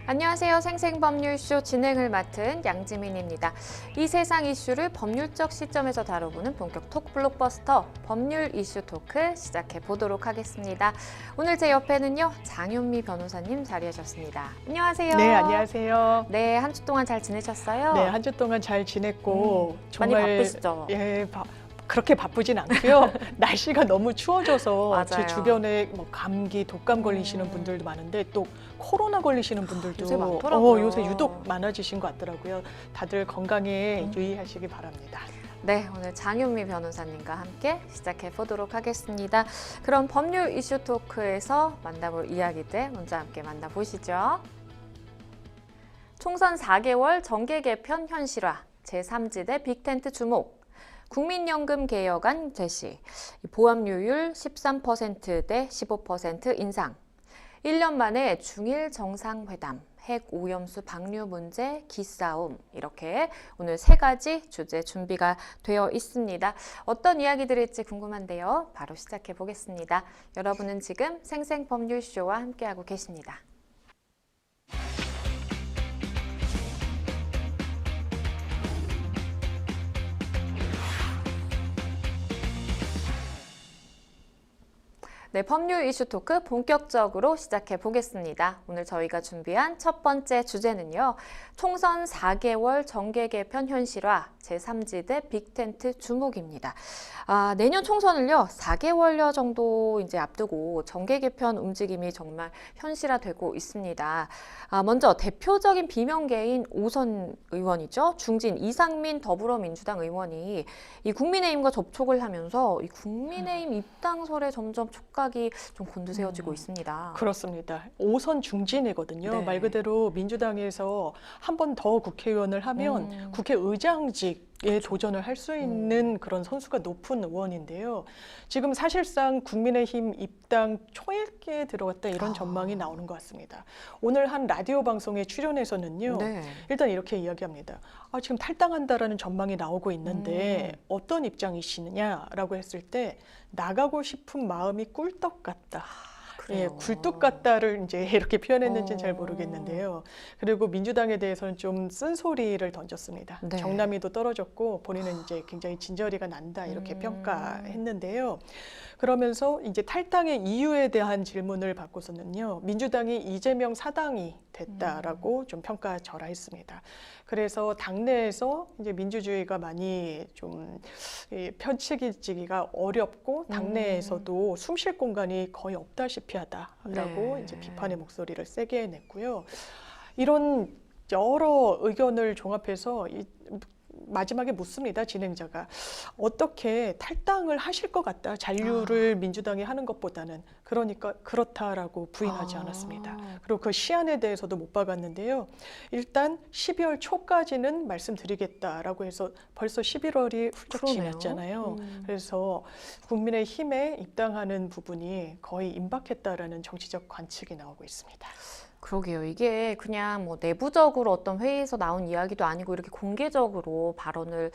안녕하세요. 생생법률쇼 진행을 맡은 양지민입니다. 이 세상 이슈를 법률적 시점에서 다뤄보는 본격 톡 블록버스터 법률 이슈 토크 시작해 보도록 하겠습니다. 오늘 제 옆에는요, 장윤미 변호사님 자리하셨습니다. 안녕하세요. 네, 안녕하세요. 네, 한 주 동안 잘 지내셨어요? 네, 한 주 동안 잘 지냈고 정말 많이 바쁘시죠? 예, 그렇게 바쁘진 않고요. 날씨가 너무 추워져서 맞아요. 제 주변에 뭐 감기, 독감 걸리시는 분들도 많은데 또 코로나 걸리시는 분들도 요새 많더라고요. 요새 유독 많아지신 것 같더라고요. 다들 건강에 유의하시기 바랍니다. 네, 오늘 장윤미 변호사님과 함께 시작해 보도록 하겠습니다. 그럼 법률 이슈 토크에서 만나볼 이야기들 먼저 함께 만나보시죠. 총선 4개월 정계 개편 현실화, 제3지대 빅텐트 주목, 국민연금 개혁안 제시, 보험료율 13%대 15% 인상, 1년 만에 중일 정상회담, 핵 오염수 방류 문제, 기싸움, 이렇게 오늘 3가지 주제 준비가 되어 있습니다. 어떤 이야기들일지 궁금한데요. 바로 시작해 보겠습니다. 여러분은 지금 생생법률쇼와 함께하고 계십니다. 네, 법률 이슈 토크 본격적으로 시작해 보겠습니다. 오늘 저희가 준비한 첫 번째 주제는요. 총선 4개월 정계 개편 현실화, 제3지대 빅텐트 주목입니다. 내년 총선을요, 4개월여 정도 이제 앞두고 정계 개편 움직임이 정말 현실화되고 있습니다. 먼저 대표적인 비명계인 오선 의원이죠. 중진 이상민 더불어민주당 의원이 이 국민의힘과 접촉을 하면서 이 국민의힘 입당설에 점점 촉각이 좀 곤두세워지고 있습니다. 그렇습니다. 5선 중진이거든요. 네. 말 그대로 민주당에서 한 번 더 국회의원을 하면 국회의장직에 도전을 할 수 있는 그런 선수가 높은 의원인데요. 지금 사실상 국민의힘 입당 초읽기에 들어갔다 이런 전망이 나오는 것 같습니다. 오늘 한 라디오 방송에 출연해서는요. 네. 일단 이렇게 이야기합니다. 지금 탈당한다라는 전망이 나오고 있는데 어떤 입장이시느냐라고 했을 때 나가고 싶은 마음이 꿀떡 같다. 예, 굴뚝 같다를 이제 이렇게 표현했는지는 잘 모르겠는데요. 그리고 민주당에 대해서는 좀 쓴소리를 던졌습니다. 네. 정남이도 떨어졌고 본인은 이제 굉장히 진저리가 난다 이렇게 평가했는데요. 그러면서 이제 탈당의 이유에 대한 질문을 받고서는요. 민주당이 이재명 사당이 됐다라고 좀 평가절하했습니다. 그래서 당내에서 이제 민주주의가 많이 좀 펼치기가 어렵고 당내에서도 숨 쉴 공간이 거의 없다시피 하다라고 네. 이제 비판의 목소리를 세게 냈고요. 이런 여러 의견을 종합해서 마지막에 묻습니다. 진행자가. 어떻게 탈당을 하실 것 같다. 잔류를 민주당이 하는 것보다는. 그러니까 그렇다라고 부인하지 않았습니다. 그리고 그 시한에 대해서도 못 박았는데요. 일단 12월 초까지는 말씀드리겠다라고 해서 벌써 11월이 훌쩍 지났잖아요. 그래서 국민의힘에 입당하는 부분이 거의 임박했다라는 정치적 관측이 나오고 있습니다. 그러게요. 이게 그냥 뭐 내부적으로 어떤 회의에서 나온 이야기도 아니고 이렇게 공개적으로 발언을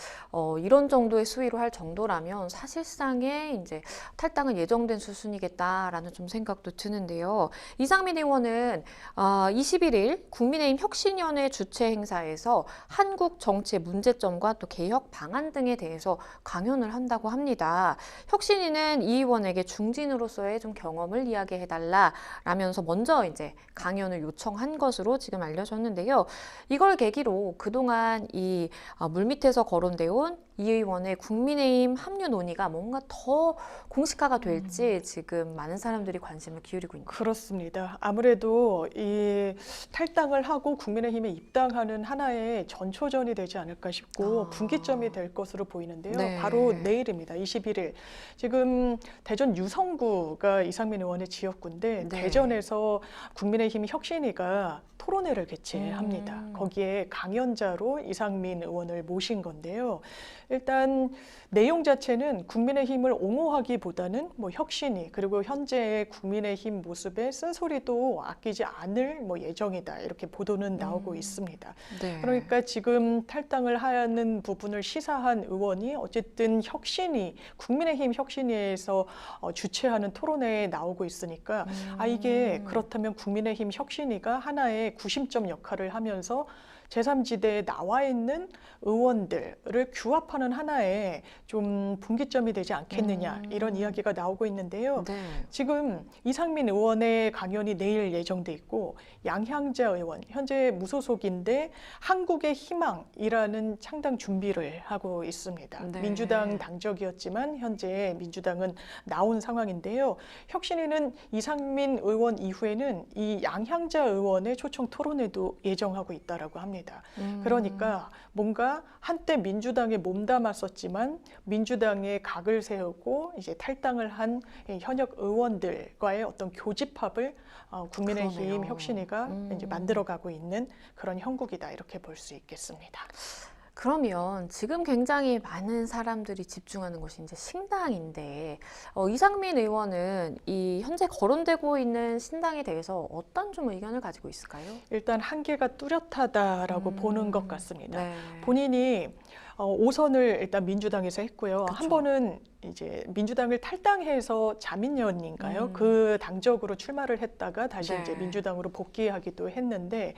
이런 정도의 수위로 할 정도라면 사실상의 이제 탈당은 예정된 수순이겠다라는 좀 생각도 드는데요. 이상민 의원은 21일 국민의힘 혁신위원회 주최 행사에서 한국 정치의 문제점과 또 개혁 방안 등에 대해서 강연을 한다고 합니다. 혁신위는 이 의원에게 중진으로서의 좀 경험을 이야기해달라라면서 먼저 이제 강연을 요청한 것으로 지금 알려졌는데요. 이걸 계기로 그동안 이 물밑에서 거론되어 이 의원의 국민의힘 합류 논의가 뭔가 더 공식화가 될지 지금 많은 사람들이 관심을 기울이고 있는 그렇습니다. 아무래도 이 탈당을 하고 국민의힘에 입당하는 하나의 전초전이 되지 않을까 싶고 분기점이 될 것으로 보이는데요. 네. 바로 내일입니다. 21일. 지금 대전 유성구가 이상민 의원의 지역구인데 네. 대전에서 국민의힘 혁신위가 토론회를 개최합니다. 거기에 강연자로 이상민 의원을 모신 건데요. 일단 내용 자체는 국민의힘을 옹호하기보다는 뭐 혁신이 그리고 현재의 국민의힘 모습에 쓴소리도 아끼지 않을 뭐 예정이다 이렇게 보도는 나오고 있습니다. 네. 그러니까 지금 탈당을 하는 부분을 시사한 의원이 어쨌든 혁신이 국민의힘 혁신위에서 주최하는 토론회에 나오고 있으니까 이게 그렇다면 국민의힘 혁신위가 하나의 구심점 역할을 하면서 제3지대에 나와 있는 의원들을 규합하는 하나의 좀 분기점이 되지 않겠느냐 이런 이야기가 나오고 있는데요. 네. 지금 이상민 의원의 강연이 내일 예정돼 있고 양향자 의원 현재 무소속인데 한국의 희망이라는 창당 준비를 하고 있습니다. 네. 민주당 당적이었지만 현재 민주당은 나온 상황인데요. 혁신위는 이상민 의원 이후에는 이 양향자 의원의 초청 토론회도 예정하고 있다라고 합니다. 그러니까 뭔가 한때 민주당에 몸담았었지만 민주당의 각을 세우고 이제 탈당을 한 현역 의원들과의 어떤 교집합을 국민의힘 그러네요. 혁신위가 이제 만들어가고 있는 그런 형국이다 이렇게 볼 수 있겠습니다. 그러면 지금 굉장히 많은 사람들이 집중하는 것이 이제 신당인데 이상민 의원은 이 현재 거론되고 있는 신당에 대해서 어떤 좀 의견을 가지고 있을까요? 일단 한계가 뚜렷하다라고 보는 것 같습니다. 네. 본인이 5선을 일단 민주당에서 했고요. 그쵸. 한 번은 이제 민주당을 탈당해서 자민련인가요? 그 당적으로 출마를 했다가 다시 네. 이제 민주당으로 복귀하기도 했는데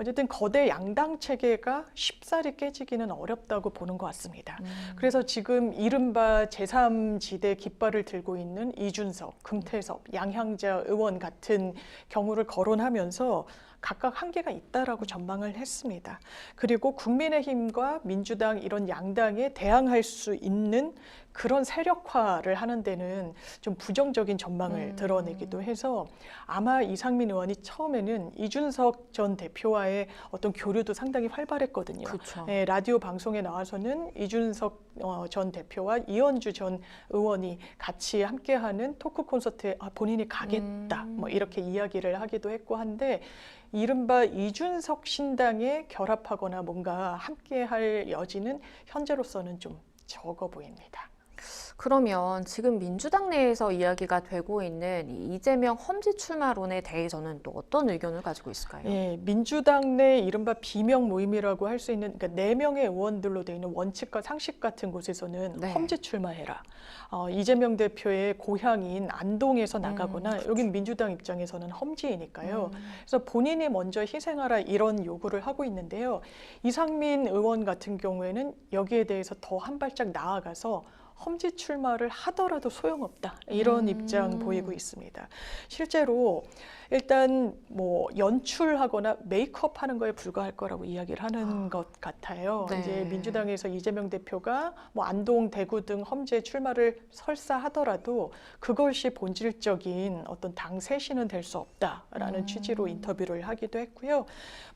어쨌든 거대 양당 체계가 쉽사리 깨지기는 어렵다고 보는 것 같습니다. 그래서 지금 이른바 제3지대 깃발을 들고 있는 이준석, 금태섭, 양향자 의원 같은 경우를 거론하면서 각각 한계가 있다라고 전망을 했습니다. 그리고 국민의힘과 민주당 이런 양당에 대항할 수 있는 그런 세력화를 하는 데는 좀 부정적인 전망을 드러내기도 해서 아마 이상민 의원이 처음에는 이준석 전 대표와의 어떤 교류도 상당히 활발했거든요. 그렇죠. 네, 라디오 방송에 나와서는 이준석 전 대표와 이현주 전 의원이 같이 함께하는 토크 콘서트에 본인이 가겠다 뭐 이렇게 이야기를 하기도 했고 한데 이른바 이준석 신당에 결합하거나 뭔가 함께할 여지는 현재로서는 좀 적어 보입니다. 그러면 지금 민주당 내에서 이야기가 되고 있는 이 이재명 험지 출마론에 대해서는 또 어떤 의견을 가지고 있을까요? 예, 민주당 내 이른바 비명 모임이라고 할 수 있는 그러니까 4명의 의원들로 되어 있는 원칙과 상식 같은 곳에서는 네. 험지 출마해라. 이재명 대표의 고향인 안동에서 나가거나 여긴 민주당 입장에서는 험지이니까요. 그래서 본인이 먼저 희생하라 이런 요구를 하고 있는데요. 이상민 의원 같은 경우에는 여기에 대해서 더 한 발짝 나아가서 험지 출마를 하더라도 소용없다 이런 입장 보이고 있습니다. 실제로 일단 뭐 연출하거나 메이크업 하는 거에 불과할 거라고 이야기를 하는 것 같아요. 네. 이제 민주당에서 이재명 대표가 뭐 안동, 대구 등 험지에 출마를 설사 하더라도 그것이 본질적인 어떤 당 쇄신은 될 수 없다라는 취지로 인터뷰를 하기도 했고요.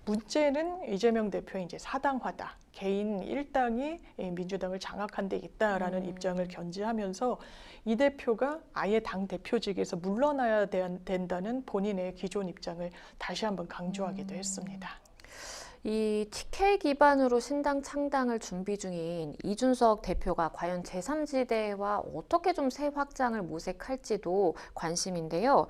문제는 이재명 대표의 이제 사당화다. 개인 일당이 민주당을 장악한 데 있다라는 입장을 견지하면서 이 대표가 아예 당 대표직에서 물러나야 된다는 본인의 기존 입장을 다시 한번 강조하기도 했습니다. 이 TK 기반으로 신당 창당을 준비 중인 이준석 대표가 과연 제3지대와 어떻게 좀 새 확장을 모색할지도 관심인데요.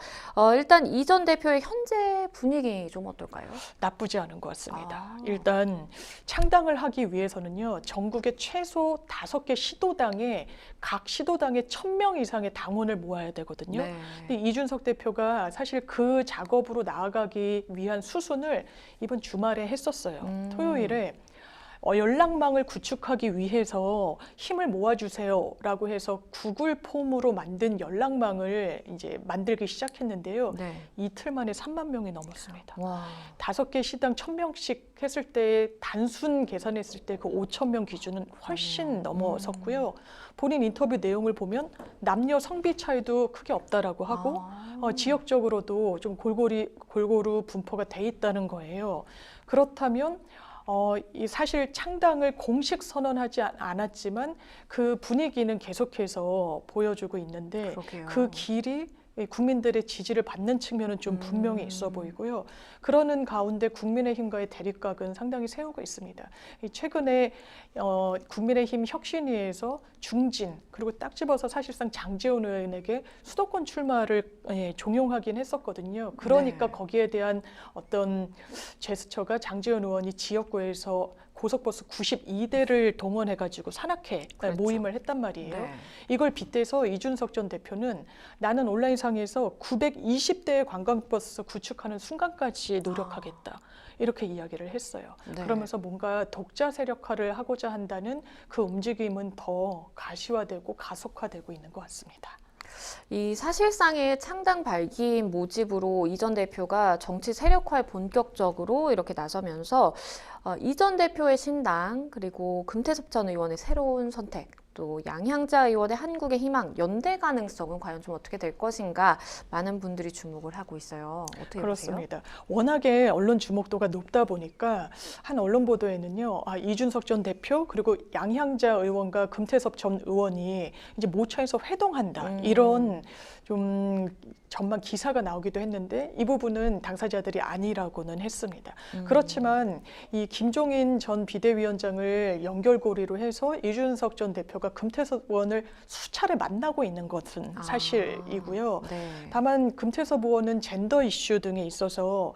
일단 이 전 대표의 현재 분위기 좀 어떨까요? 나쁘지 않은 것 같습니다. 아. 일단 창당을 하기 위해서는요. 전국에 최소 5개 시도당에 각 시도당에 1,000명 이상의 당원을 모아야 되거든요. 네. 근데 이준석 대표가 사실 그 작업으로 나아가기 위한 수순을 이번 주말에 했었어요. 토요일에 연락망을 구축하기 위해서 힘을 모아주세요라고 해서 구글 폼으로 만든 연락망을 이제 만들기 시작했는데요. 네. 이틀 만에 3만 명이 넘었습니다. 와. 5개 시당 1,000명씩 했을 때 단순 계산했을 때 그 5,000명 기준은 훨씬 넘어섰고요. 본인 인터뷰 내용을 보면 남녀 성비 차이도 크게 없다라고 하고 지역적으로도 좀 골고루 분포가 돼 있다는 거예요. 그렇다면 사실 창당을 공식 선언하지 않았지만 그 분위기는 계속해서 보여주고 있는데 그러게요. 그 길이 이 국민들의 지지를 받는 측면은 좀 분명히 있어 보이고요. 그러는 가운데 국민의힘과의 대립각은 상당히 세우고 있습니다. 최근에 국민의힘 혁신위에서 중진 그리고 딱 집어서 사실상 장제원 의원에게 수도권 출마를 종용하긴 했었거든요. 그러니까 네. 거기에 대한 어떤 제스처가 장제원 의원이 지역구에서 고속버스 92대를 동원해가지고 산악회 그렇죠. 모임을 했단 말이에요. 네. 이걸 빗대서 이준석 전 대표는 나는 온라인상에서 920대의 관광버스 구축하는 순간까지 노력하겠다. 이렇게 이야기를 했어요. 네. 그러면서 뭔가 독자 세력화를 하고자 한다는 그 움직임은 더 가시화되고 가속화되고 있는 것 같습니다. 이 사실상의 창당 발기인 모집으로 이 전 대표가 정치 세력화에 본격적으로 이렇게 나서면서 이 전 대표의 신당 그리고 금태섭 전 의원의 새로운 선택 또 양향자 의원의 한국의 희망 연대 가능성은 과연 좀 어떻게 될 것인가 많은 분들이 주목을 하고 있어요. 어떻게 보세요? 그렇습니다. 워낙에 언론 주목도가 높다 보니까 한 언론 보도에는요, 이준석 전 대표 그리고 양향자 의원과 금태섭 전 의원이 이제 모처에서 회동한다 이런 좀 전망 기사가 나오기도 했는데 이 부분은 당사자들이 아니라고는 했습니다. 그렇지만 이 김종인 전 비대위원장을 연결고리로 해서 이준석 전 대표가 금태섭 의원을 수차례 만나고 있는 것은 사실이고요. 네. 다만 금태섭 의원은 젠더 이슈 등에 있어서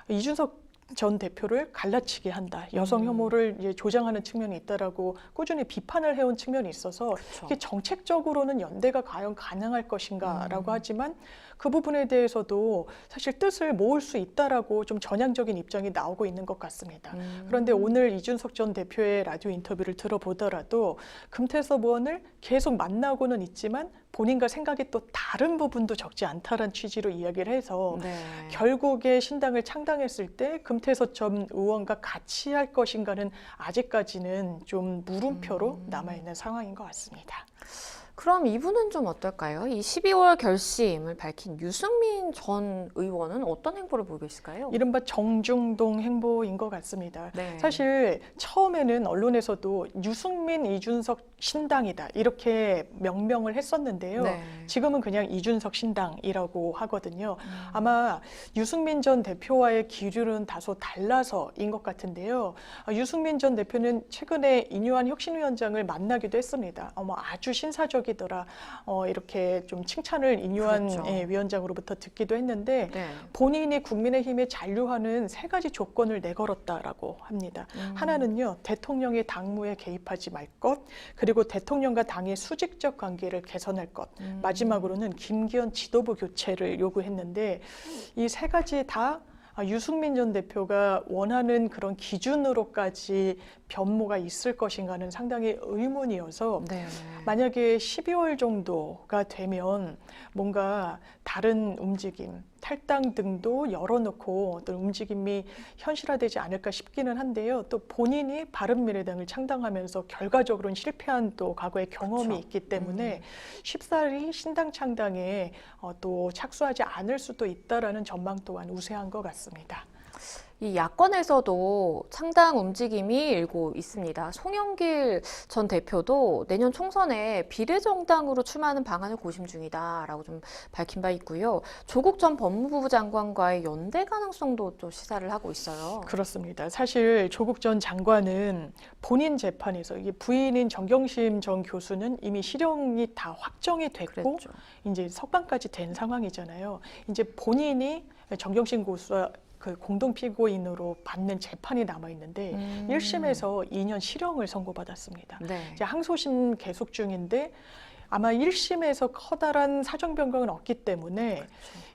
이준석 전 대표를 갈라치게 한다. 여성 혐오를 이제 조장하는 측면이 있다라고 꾸준히 비판을 해온 측면이 있어서 그쵸. 이게 정책적으로는 연대가 과연 가능할 것인가라고 하지만 그 부분에 대해서도 사실 뜻을 모을 수 있다라고 좀 전향적인 입장이 나오고 있는 것 같습니다. 그런데 오늘 이준석 전 대표의 라디오 인터뷰를 들어보더라도 금태섭 의원을 계속 만나고는 있지만 본인과 생각이 또 다른 부분도 적지 않다라는 취지로 이야기를 해서 네. 결국에 신당을 창당했을 때 금태섭 전 의원과 같이 할 것인가는 아직까지는 좀 물음표로 남아있는 상황인 것 같습니다. 그럼 이분은 좀 어떨까요? 이 12월 결심을 밝힌 유승민 전 의원은 어떤 행보를 보이고 있을까요? 이른바 정중동 행보인 것 같습니다. 네. 사실 처음에는 언론에서도 유승민, 이준석 신당이다 이렇게 명명을 했었는데요. 네. 지금은 그냥 이준석 신당이라고 하거든요. 아마 유승민 전 대표와의 기류는 다소 달라서인 것 같은데요. 유승민 전 대표는 최근에 인유한 혁신위원장을 만나기도 했습니다. 아주 신사적이더라. 이렇게 좀 칭찬을 인유한 그렇죠. 위원장으로부터 듣기도 했는데 네. 본인이 국민의힘에 잔류하는 세 가지 조건을 내걸었다라고 합니다. 하나는요, 대통령의 당무에 개입하지 말 것, 그리고 대통령과 당의 수직적 관계를 개선할 것, 마지막으로는 김기현 지도부 교체를 요구했는데 이 세 가지 다 유승민 전 대표가 원하는 그런 기준으로까지 변모가 있을 것인가는 상당히 의문이어서 네. 만약에 12월 정도가 되면 뭔가 다른 움직임, 탈당 등도 열어놓고 어떤 움직임이 현실화되지 않을까 싶기는 한데요. 또 본인이 바른미래당을 창당하면서 결과적으로는 실패한 또 과거의 경험이 그렇죠. 있기 때문에 쉽사리 신당 창당에 또 착수하지 않을 수도 있다라는 전망 또한 우세한 것 같습니다. 이 야권에서도 창당 움직임이 일고 있습니다. 송영길 전 대표도 내년 총선에 비례정당으로 출마하는 방안을 고심 중이다라고 좀 밝힌 바 있고요. 조국 전 법무부 장관과의 연대 가능성도 또 시사를 하고 있어요. 그렇습니다. 사실 조국 전 장관은 본인 재판에서 이게 부인인 정경심 전 교수는 이미 실형이 다 확정이 됐고 그랬죠. 이제 석방까지 된 상황이잖아요. 이제 본인이 정경심 교수와 그 공동 피고인으로 받는 재판이 남아 있는데 1심에서 2년 실형을 선고받았습니다. 네. 이제 항소심 계속 중인데 아마 1심에서 커다란 사정 변경은 없기 때문에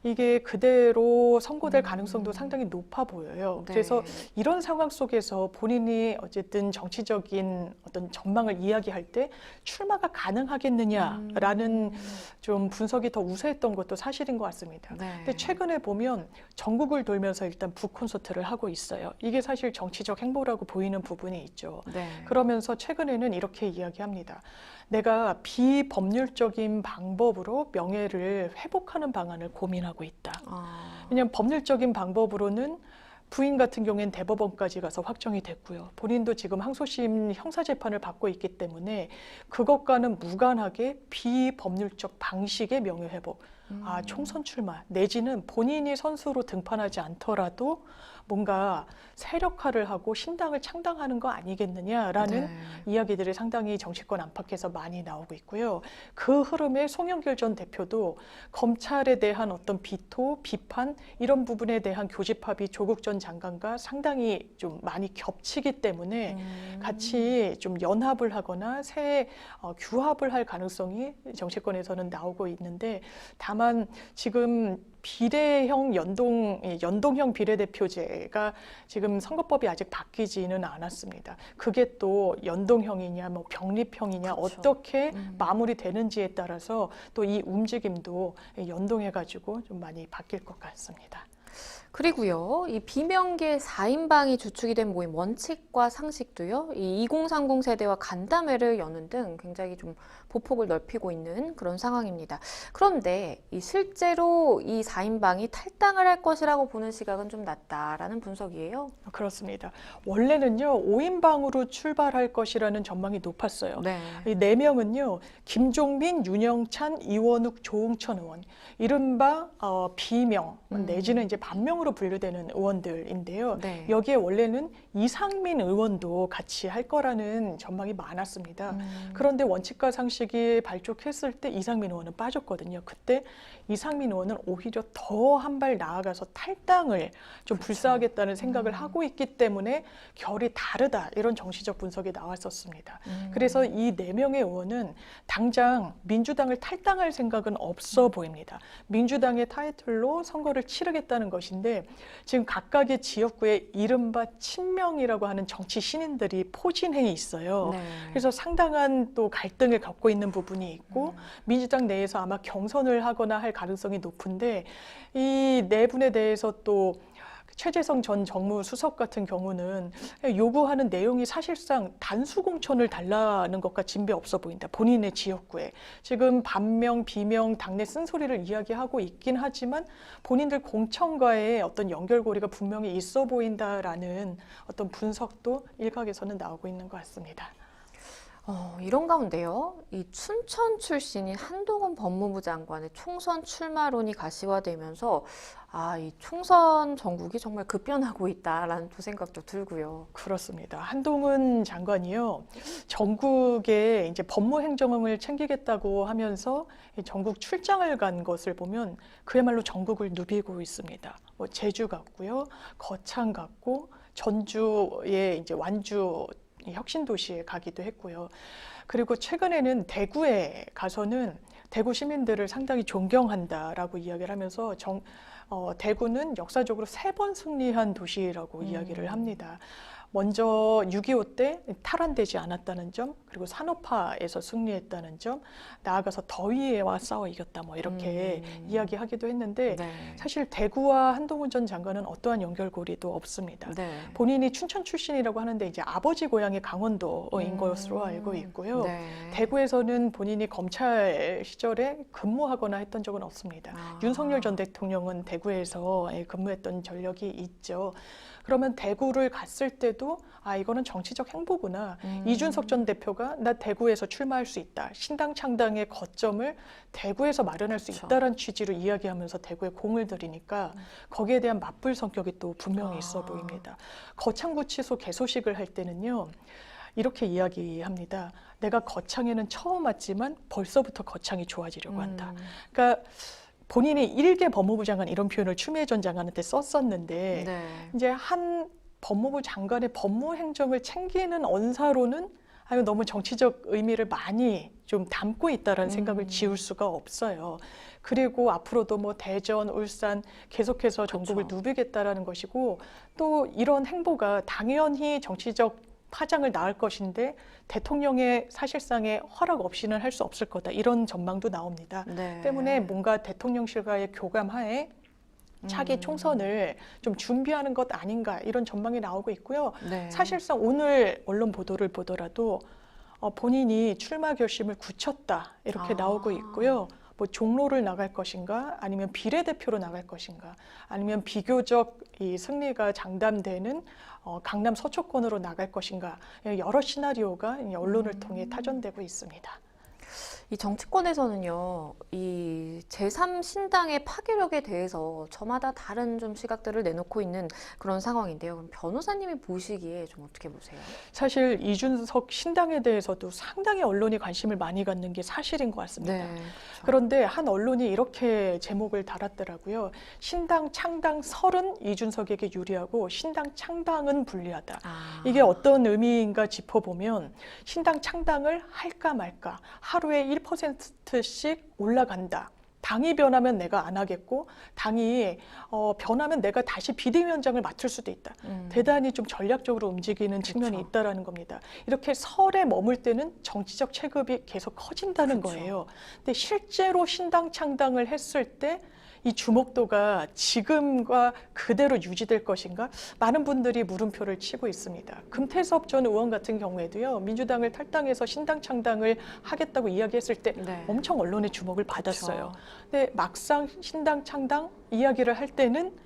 이게 그대로 선고될 가능성도 상당히 높아 보여요. 네. 그래서 이런 상황 속에서 본인이 어쨌든 정치적인 어떤 전망을 이야기할 때 출마가 가능하겠느냐라는 좀 분석이 더 우세했던 것도 사실인 것 같습니다. 네. 근데 최근에 보면 전국을 돌면서 일단 북콘서트를 하고 있어요. 이게 사실 정치적 행보라고 보이는 부분이 있죠. 네. 그러면서 최근에는 이렇게 이야기합니다. 내가 비법률적인 방법으로 명예를 회복하는 방안을 고민하고 있다. 왜냐하면 법률적인 방법으로는 부인 같은 경우에는 대법원까지 가서 확정이 됐고요. 본인도 지금 항소심 형사재판을 받고 있기 때문에 그것과는 무관하게 비법률적 방식의 명예회복, 총선 출마 내지는 본인이 선수로 등판하지 않더라도 뭔가 세력화를 하고 신당을 창당하는 거 아니겠느냐라는 네. 이야기들이 상당히 정치권 안팎에서 많이 나오고 있고요. 그 흐름에 송영길 전 대표도 검찰에 대한 어떤 비토, 비판 이런 부분에 대한 교집합이 조국 전 장관과 상당히 좀 많이 겹치기 때문에 같이 좀 연합을 하거나 규합을 할 가능성이 정치권에서는 나오고 있는데, 다만 지금 비례형 연동형 비례대표제가 지금 선거법이 아직 바뀌지는 않았습니다. 그게 또 연동형이냐 뭐 병립형이냐 그렇죠. 어떻게 마무리되는지에 따라서 또 이 움직임도 연동해가지고 좀 많이 바뀔 것 같습니다. 그리고요, 이 비명계 4인방이 주축이 된 모임 원칙과 상식도요, 이 2030 세대와 간담회를 여는 등 굉장히 좀 보폭을 넓히고 있는 그런 상황입니다. 그런데 실제로 이 4인방이 탈당을 할 것이라고 보는 시각은 좀 낮다라는 분석이에요. 그렇습니다. 원래는요, 5인방으로 출발할 것이라는 전망이 높았어요. 네. 이 4명은요, 김종민, 윤영찬, 이원욱, 조응천 의원, 이른바 비명 내지는 이제 반명으로 분류되는 의원들인데요. 네. 여기에 원래는 이상민 의원도 같이 할 거라는 전망이 많았습니다. 그런데 원칙과 상식이 발족했을 때 이상민 의원은 빠졌거든요. 그때 이상민 의원은 오히려 더 한 발 나아가서 탈당을 좀 그렇죠. 불사하겠다는 생각을 하고 있기 때문에 결이 다르다, 이런 정치적 분석이 나왔었습니다. 그래서 이 4명의 의원은 당장 민주당을 탈당할 생각은 없어 보입니다. 민주당의 타이틀로 선거를 치르겠다는 것인데, 지금 각각의 지역구에 이른바 친명이라고 하는 정치 신인들이 포진해 있어요. 네. 그래서 상당한 또 갈등을 겪고 있는 부분이 있고, 민주당 내에서 아마 경선을 하거나 할 가능성이 높은데, 이 4분에 대해서 또 최재성 전 정무수석 같은 경우는 요구하는 내용이 사실상 단수 공천을 달라는 것과 진배 없어 보인다. 본인의 지역구에. 지금 반명, 비명, 당내 쓴소리를 이야기하고 있긴 하지만 본인들 공천과의 어떤 연결고리가 분명히 있어 보인다라는 어떤 분석도 일각에서는 나오고 있는 것 같습니다. 이런 가운데요, 이 춘천 출신인 한동훈 법무부 장관의 총선 출마론이 가시화되면서 이 총선 전국이 정말 급변하고 있다라는 또 생각도 들고요. 그렇습니다. 한동훈 장관이요, 전국에 이제 법무행정을 챙기겠다고 하면서 전국 출장을 간 것을 보면 그야말로 전국을 누비고 있습니다. 뭐 제주 갔고요, 거창 갔고, 전주에 이제 완주 혁신도시에 가기도 했고요. 그리고 최근에는 대구에 가서는 대구 시민들을 상당히 존경한다라고 이야기를 하면서 대구는 역사적으로 3번 승리한 도시라고 이야기를 합니다. 먼저 6.25 때 탈환되지 않았다는 점, 그리고 산업화에서 승리했다는 점, 나아가서 더위와 싸워 이겼다, 뭐 이렇게 이야기하기도 했는데, 네. 사실 대구와 한동훈 전 장관은 어떠한 연결고리도 없습니다. 네. 본인이 춘천 출신이라고 하는데 이제 아버지 고향이 강원도인 것으로 알고 있고요. 네. 대구에서는 본인이 검찰 시절에 근무하거나 했던 적은 없습니다. 윤석열 전 대통령은 대구에서 근무했던 전력이 있죠. 그러면 대구를 갔을 때도 이거는 정치적 행보구나. 이준석 전 대표가 나 대구에서 출마할 수 있다. 신당 창당의 거점을 대구에서 마련할 수 그렇죠. 있다라는 취지로 이야기하면서 대구에 공을 들이니까 거기에 대한 맞불 성격이 또 분명히 있어 보입니다. 거창구치소 개소식을 할 때는요, 이렇게 이야기합니다. 내가 거창에는 처음 왔지만 벌써부터 거창이 좋아지려고 한다. 그러니까 본인이 일개 법무부 장관 이런 표현을 추미애 전 장관한테 썼었는데, 네. 이제 한 법무부 장관의 법무행정을 챙기는 언사로는 이거 너무 정치적 의미를 많이 좀 담고 있다라는 생각을 지울 수가 없어요. 그리고 앞으로도 뭐 대전, 울산 계속해서 전국을 그렇죠. 누비겠다라는 것이고, 또 이런 행보가 당연히 정치적 파장을 낳을 것인데 대통령의 사실상의 허락 없이는 할 수 없을 거다, 이런 전망도 나옵니다. 네. 때문에 뭔가 대통령실과의 교감하에 차기 총선을 좀 준비하는 것 아닌가, 이런 전망이 나오고 있고요. 네. 사실상 오늘 언론 보도를 보더라도 본인이 출마 결심을 굳혔다, 이렇게 나오고 있고요. 뭐 종로를 나갈 것인가, 아니면 비례대표로 나갈 것인가, 아니면 비교적 이 승리가 장담되는 강남 서초권으로 나갈 것인가, 여러 시나리오가 언론을 통해 타전되고 있습니다. 이 정치권에서는요, 이 제3신당의 파괴력에 대해서 저마다 다른 좀 시각들을 내놓고 있는 그런 상황인데요. 그럼 변호사님이 보시기에 좀 어떻게 보세요? 사실 이준석 신당에 대해서도 상당히 언론이 관심을 많이 갖는 게 사실인 것 같습니다. 그렇죠. 그런데 한 언론이 이렇게 제목을 달았더라고요. 신당 창당 설은 이준석에게 유리하고 신당 창당은 불리하다. 이게 어떤 의미인가 짚어보면 신당 창당을 할까 말까 하루에 1%씩 올라간다. 당이 변하면 내가 안 하겠고 당이 변하면 내가 다시 비대위원장을 맡을 수도 있다. 대단히 좀 전략적으로 움직이는 측면이 그렇죠. 있다라는 겁니다. 이렇게 설에 머물 때는 정치적 체급이 계속 커진다는 그렇죠. 거예요. 근데 실제로 신당 창당을 했을 때 이 주목도가 지금과 그대로 유지될 것인가? 많은 분들이 물음표를 치고 있습니다. 금태섭 전 의원 같은 경우에도요, 민주당을 탈당해서 신당 창당을 하겠다고 이야기했을 때 네. 엄청 언론의 주목을 받았어요. 그렇죠. 근데 막상 신당 창당 이야기를 할 때는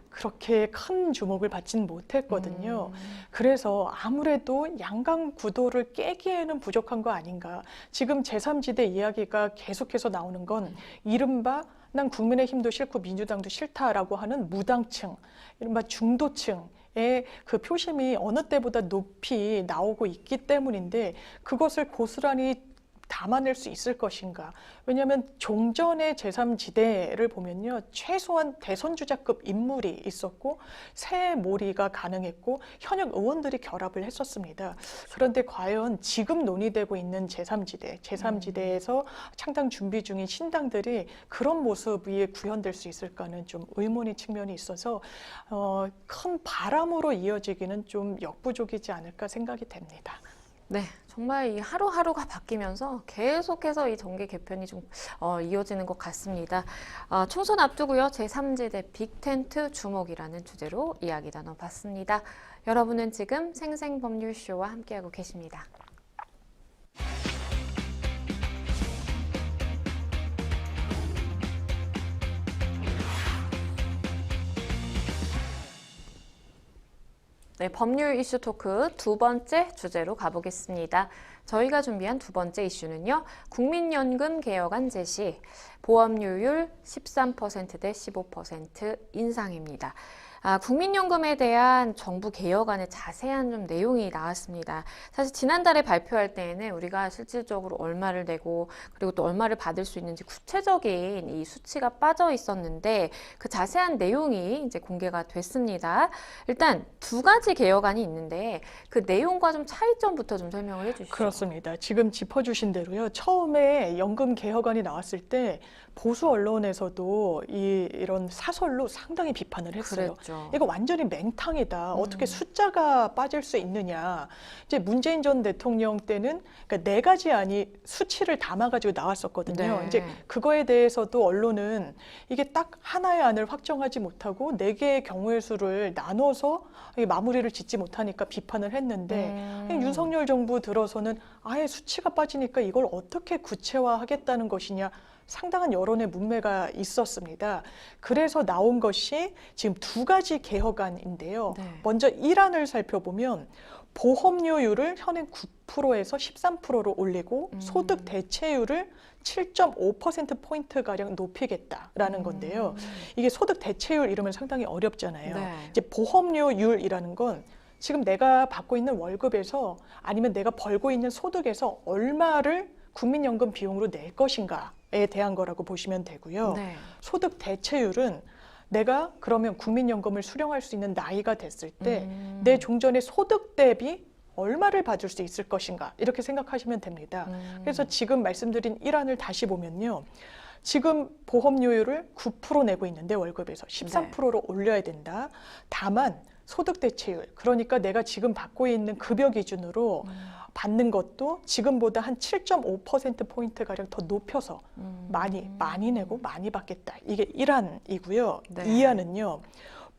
그렇게 큰 주목을 받지는 못했거든요. 그래서 아무래도 양강 구도를 깨기에는 부족한 거 아닌가. 지금 제3지대 이야기가 계속해서 나오는 건 이른바 난 국민의힘도 싫고 민주당도 싫다라고 하는 무당층, 이른바 중도층의 그 표심이 어느 때보다 높이 나오고 있기 때문인데 그것을 고스란히 담아낼 수 있을 것인가. 왜냐하면 종전의 제3지대를 보면요. 최소한 대선주자급 인물이 있었고 새몰이가 가능했고 현역 의원들이 결합을 했었습니다. 그런데 과연 지금 논의되고 있는 제3지대, 제3지대에서 창당 준비 중인 신당들이 그런 모습이 구현될 수 있을까는 좀 의문의 측면이 있어서 큰 바람으로 이어지기는 좀 역부족이지 않을까 생각이 됩니다. 네, 정말 이 하루하루가 바뀌면서 계속해서 이 정계 개편이 좀 이어지는 것 같습니다. 총선 앞두고요, 제3지대 빅텐트 주목이라는 주제로 이야기 나눠봤습니다. 여러분은 지금 생생법률쇼와 함께하고 계십니다. 네, 법률 이슈 토크 두 번째 주제로 가보겠습니다. 저희가 준비한 두 번째 이슈는요. 국민연금 개혁안 제시, 보험료율 13%대 15% 인상입니다. 국민연금에 대한 정부 개혁안의 자세한 좀 내용이 나왔습니다. 사실 지난달에 발표할 때에는 우리가 실질적으로 얼마를 내고 그리고 또 얼마를 받을 수 있는지 구체적인 이 수치가 빠져 있었는데 그 자세한 내용이 이제 공개가 됐습니다. 일단 두 가지 개혁안이 있는데 그 내용과 좀 차이점부터 좀 설명을 해주시죠. 그렇습니다. 지금 짚어주신 대로요. 처음에 연금 개혁안이 나왔을 때 보수 언론에서도 이런 사설로 상당히 비판을 했어요. 그랬죠. 이거 완전히 맹탕이다. 어떻게 숫자가 빠질 수 있느냐. 이제 문재인 전 대통령 때는 그러니까 네 가지 안이 수치를 담아가지고 나왔었거든요. 네. 이제 그거에 대해서도 언론은 이게 딱 하나의 안을 확정하지 못하고 네 개의 경우의 수를 나눠서 마무리를 짓지 못하니까 비판을 했는데 윤석열 정부 들어서는 아예 수치가 빠지니까 이걸 어떻게 구체화하겠다는 것이냐. 상당한 여론의 문매가 있었습니다. 그래서 나온 것이 지금 두 가지 개혁안인데요. 네. 먼저 1안을 살펴보면 보험료율을 현행 9%에서 13%로 올리고 소득 대체율을 7.5%포인트가량 높이겠다라는 건데요. 이게 소득 대체율 이러면 상당히 어렵잖아요. 네. 이제 보험료율이라는 건 지금 내가 받고 있는 월급에서 아니면 내가 벌고 있는 소득에서 얼마를 국민연금 비용으로 낼 것인가에 대한 거라고 보시면 되고요. 네. 소득 대체율은 내가 그러면 국민연금을 수령할 수 있는 나이가 됐을 때 내 종전의 소득 대비 얼마를 받을 수 있을 것인가 이렇게 생각하시면 됩니다. 그래서 지금 말씀드린 1안을 다시 보면요. 지금 보험료율을 9% 내고 있는데 월급에서 13%로 올려야 된다. 다만 소득 대체율, 그러니까 내가 지금 받고 있는 급여 기준으로 받는 것도 지금보다 한 7.5%포인트가량 더 높여서 많이 내고 많이 받겠다. 이게 1안이고요. 네. 2안은요.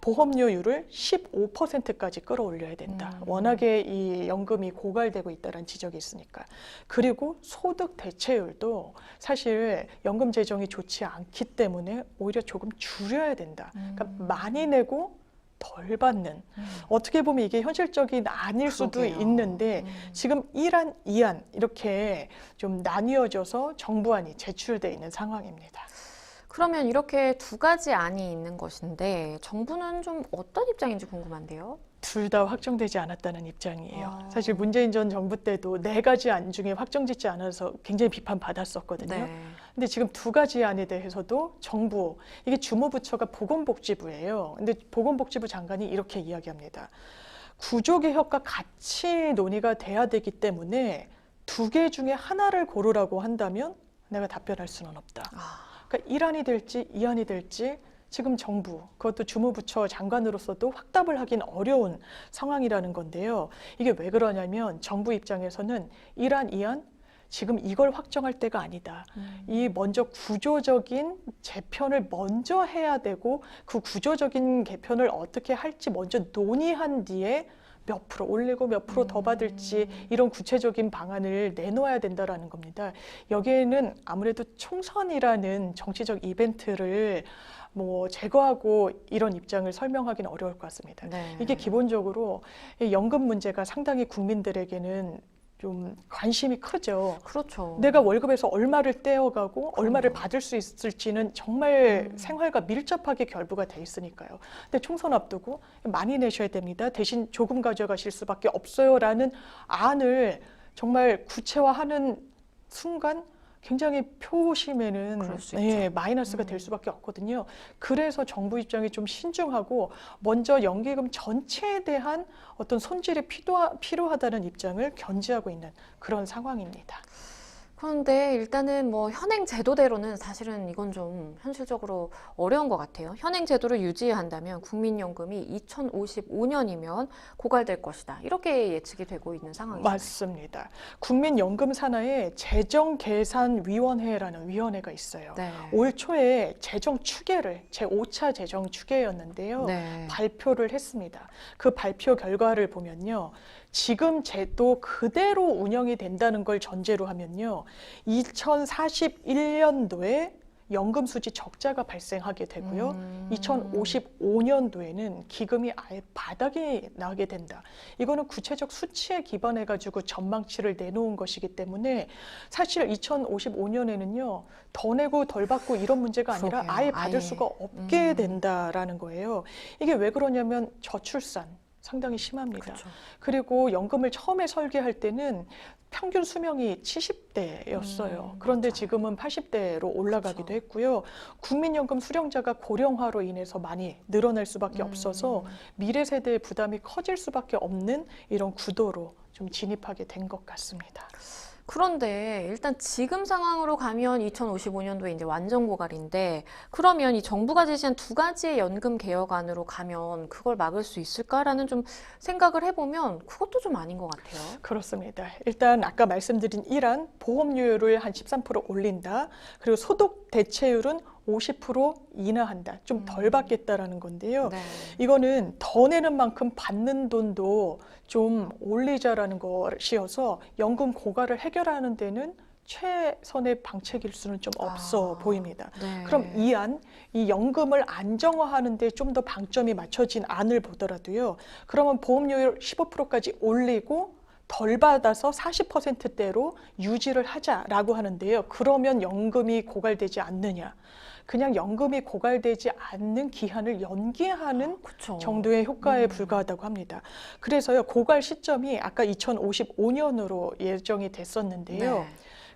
보험료율을 15%까지 끌어올려야 된다. 워낙에 이 연금이 고갈되고 있다는 지적이 있으니까. 그리고 소득 대체율도 사실 연금 재정이 좋지 않기 때문에 오히려 조금 줄여야 된다. 그러니까 많이 내고 덜 받는, 어떻게 보면 이게 현실적인 아닐 수도 그러게요. 있는데 지금 1안, 2안 이렇게 좀 나뉘어져서 정부안이 제출돼 있는 상황입니다. 그러면 이렇게 두 가지 안이 있는 것인데 정부는 좀 어떤 입장인지 궁금한데요. 둘 다 확정되지 않았다는 입장이에요. 아. 사실 문재인 전 정부 때도 네 가지 안 중에 확정짓지 않아서 굉장히 비판받았었거든요. 네. 근데 지금 두 가지 안에 대해서도 정부, 이게 주무부처가 보건복지부예요. 근데 보건복지부 장관이 이렇게 이야기합니다. 구조개혁과 같이 논의가 돼야 되기 때문에 두 개 중에 하나를 고르라고 한다면 내가 답변할 수는 없다. 아, 그러니까 1안이 될지 2안이 될지 지금 정부, 그것도 주무부처 장관으로서도 확답을 하긴 어려운 상황이라는 건데요. 이게 왜 그러냐면 정부 입장에서는 1안, 2안 지금 이걸 확정할 때가 아니다. 이 먼저 구조적인 재편을 먼저 해야 되고 그 구조적인 개편을 어떻게 할지 먼저 논의한 뒤에 몇 프로 올리고 몇 프로 더 받을지 이런 구체적인 방안을 내놓아야 된다라는 겁니다. 여기에는 아무래도 총선이라는 정치적 이벤트를 뭐 제거하고 이런 입장을 설명하기는 어려울 것 같습니다. 네. 이게 기본적으로 이 연금 문제가 상당히 국민들에게는 좀 관심이 크죠. 그렇죠. 내가 월급에서 얼마를 떼어가고 얼마를 그럼요. 받을 수 있을지는 정말 생활과 밀접하게 결부가 돼 있으니까요. 근데 총선 앞두고 많이 내셔야 됩니다. 대신 조금 가져가실 수밖에 없어요라는 안을 정말 구체화하는 순간 굉장히 표심에는 그럴 수 마이너스가 될 수밖에 없거든요. 그래서 정부 입장이 좀 신중하고 먼저 연기금 전체에 대한 어떤 손질이 필요하다는 입장을 견지하고 있는 그런 상황입니다. 그런데 일단은 뭐 현행 제도대로는 사실은 이건 좀 현실적으로 어려운 것 같아요. 현행 제도를 유지한다면 국민연금이 2055년이면 고갈될 것이다. 이렇게 예측이 되고 있는 상황이잖아요. 맞습니다. 국민연금 산하에 재정계산위원회라는 위원회가 있어요. 네. 올 초에 재정 추계를 제5차 재정 추계였는데요. 네. 발표를 했습니다. 그 발표 결과를 보면요. 지금 제도 그대로 운영이 된다는 걸 전제로 하면요. 2041년도에 연금 수지 적자가 발생하게 되고요. 2055년도에는 기금이 아예 바닥이 나게 된다. 이거는 구체적 수치에 기반해 가지고 전망치를 내놓은 것이기 때문에 사실 2055년에는요. 더 내고 덜 받고 이런 문제가 아니라 그러게요. 아예 받을 아예. 수가 없게 된다라는 거예요. 이게 왜 그러냐면 저출산 상당히 심합니다. 그렇죠. 그리고 연금을 처음에 설계할 때는 평균 수명이 70대였어요. 그런데 맞아요. 지금은 80대로 올라가기도 그렇죠. 했고요. 국민연금 수령자가 고령화로 인해서 많이 늘어날 수밖에 없어서 미래 세대의 부담이 커질 수밖에 없는 이런 구도로 좀 진입하게 된 것 같습니다. 그런데 일단 지금 상황으로 가면 2055년도에 이제 완전 고갈인데 그러면 이 정부가 제시한 두 가지의 연금 개혁안으로 가면 그걸 막을 수 있을까라는 좀 생각을 해보면 그것도 좀 아닌 것 같아요. 그렇습니다. 일단 아까 말씀드린 1안 보험료율을 한 13% 올린다. 그리고 소득 대체율은 50% 인하한다. 좀 덜 받겠다라는 건데요. 네. 이거는 더 내는 만큼 받는 돈도 좀 올리자라는 것이어서 연금 고갈을 해결하는 데는 최선의 방책일 수는 좀 없어 보입니다. 네. 그럼 이 안, 이 연금을 안정화하는 데 좀 더 방점이 맞춰진 안을 보더라도요. 그러면 보험료율 15%까지 올리고 덜 받아서 40%대로 유지를 하자라고 하는데요. 그러면 연금이 고갈되지 않느냐. 그냥 연금이 고갈되지 않는 기한을 연기하는 그쵸. 정도의 효과에 불과하다고 합니다. 그래서요, 고갈 시점이 아까 2055년으로 예정이 됐었는데요. 네.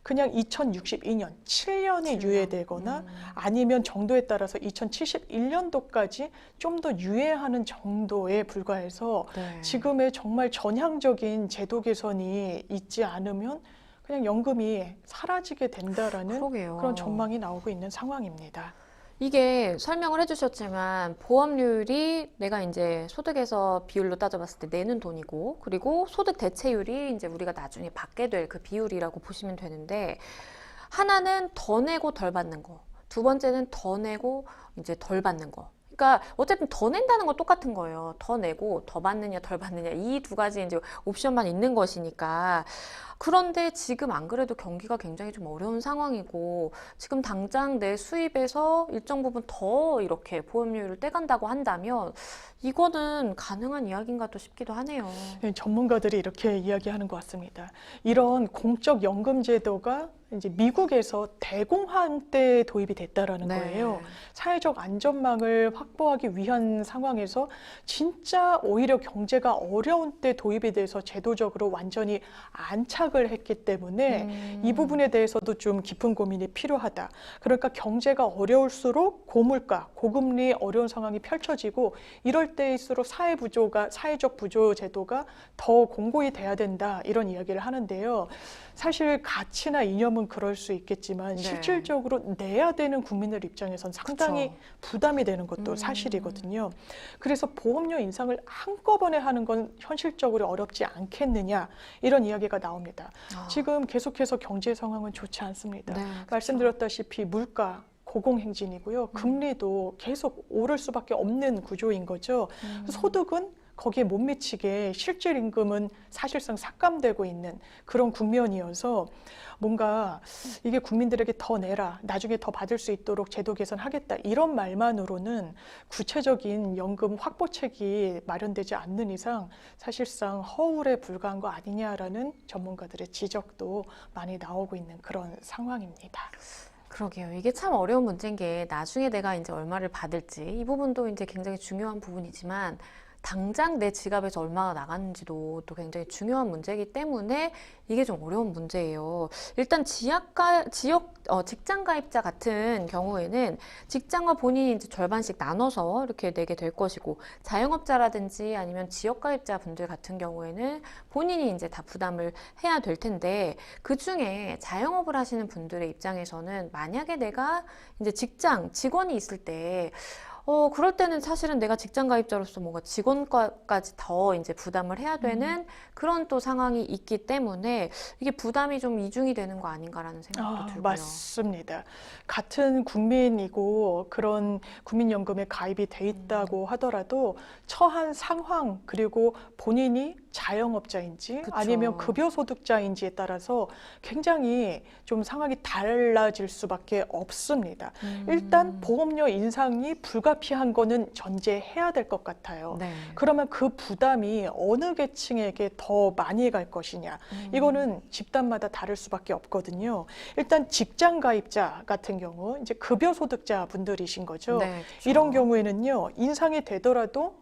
그냥 2062년, 7년이 7년. 유예되거나 아니면 정도에 따라서 2071년도까지 좀 더 유예하는 정도에 불과해서 네. 지금의 정말 전향적인 제도 개선이 있지 않으면 그냥 연금이 사라지게 된다라는 그러게요. 그런 전망이 나오고 있는 상황입니다. 이게 설명을 해주셨지만 보험료율이 내가 이제 소득에서 비율로 따져봤을 때 내는 돈이고 그리고 소득 대체율이 이제 우리가 나중에 받게 될 그 비율이라고 보시면 되는데 하나는 더 내고 덜 받는 거, 두 번째는 더 내고 이제 덜 받는 거. 그러니까 어쨌든 더 낸다는 건 똑같은 거예요. 더 내고 더 받느냐 덜 받느냐 이 두 가지 이제 옵션만 있는 것이니까. 그런데 지금 안 그래도 경기가 굉장히 좀 어려운 상황이고 지금 당장 내 수입에서 일정 부분 더 이렇게 보험료를 떼간다고 한다면 이거는 가능한 이야기인가 또 싶기도 하네요. 네, 전문가들이 이렇게 이야기하는 것 같습니다. 이런 공적 연금 제도가 이제 미국에서 대공황 때 도입이 됐다라는 네. 거예요. 사회적 안전망을 확보하기 위한 상황에서 진짜 오히려 경제가 어려운 때 도입이 돼서 제도적으로 완전히 안착을 했기 때문에 이 부분에 대해서도 좀 깊은 고민이 필요하다. 그러니까 경제가 어려울수록 고물가, 고금리 어려운 상황이 펼쳐지고 이럴 때일수록 사회적 부조 제도가 더 공고히 돼야 된다. 이런 이야기를 하는데요. 사실 가치나 이념은 그럴 수 있겠지만 네. 실질적으로 내야 되는 국민들 입장에선 상당히 그쵸. 부담이 되는 것도 사실이거든요. 그래서 보험료 인상을 한꺼번에 하는 건 현실적으로 어렵지 않겠느냐 이런 이야기가 나옵니다. 지금 계속해서 경제 상황은 좋지 않습니다. 네, 말씀드렸다시피 물가 고공행진이고요. 금리도 계속 오를 수밖에 없는 구조인 거죠. 소득은 거기에 못 미치게 실질 임금은 사실상 삭감되고 있는 그런 국면이어서 뭔가 이게 국민들에게 더 내라, 나중에 더 받을 수 있도록 제도 개선하겠다 이런 말만으로는 구체적인 연금 확보책이 마련되지 않는 이상 사실상 허울에 불과한 거 아니냐라는 전문가들의 지적도 많이 나오고 있는 그런 상황입니다. 그러게요. 이게 참 어려운 문제인 게 나중에 내가 이제 얼마를 받을지 이 부분도 이제 굉장히 중요한 부분이지만 당장 내 지갑에서 얼마가 나가는지도 또 굉장히 중요한 문제이기 때문에 이게 좀 어려운 문제예요. 일단 직장 가입자 같은 경우에는 직장과 본인이 이제 절반씩 나눠서 이렇게 내게 될 것이고 자영업자라든지 아니면 지역 가입자 분들 같은 경우에는 본인이 이제 다 부담을 해야 될 텐데 그 중에 자영업을 하시는 분들의 입장에서는 만약에 내가 이제 직원이 있을 때 그럴 때는 사실은 내가 직장 가입자로서 뭔가 직원과까지 더 이제 부담을 해야 되는 그런 또 상황이 있기 때문에 이게 부담이 좀 이중이 되는 거 아닌가라는 생각도 들고요. 맞습니다. 같은 국민이고 그런 국민연금에 가입이 돼 있다고 하더라도 처한 상황 그리고 본인이 자영업자인지 그쵸. 아니면 급여소득자인지에 따라서 굉장히 좀 상황이 달라질 수밖에 없습니다. 일단 보험료 인상이 불가피한 거는 전제해야 될 것 같아요. 네. 그러면 그 부담이 어느 계층에게 더 많이 갈 것이냐. 이거는 집단마다 다를 수밖에 없거든요. 일단 직장 가입자 같은 경우 이제 급여소득자 분들이신 거죠. 네, 그쵸. 이런 경우에는요. 인상이 되더라도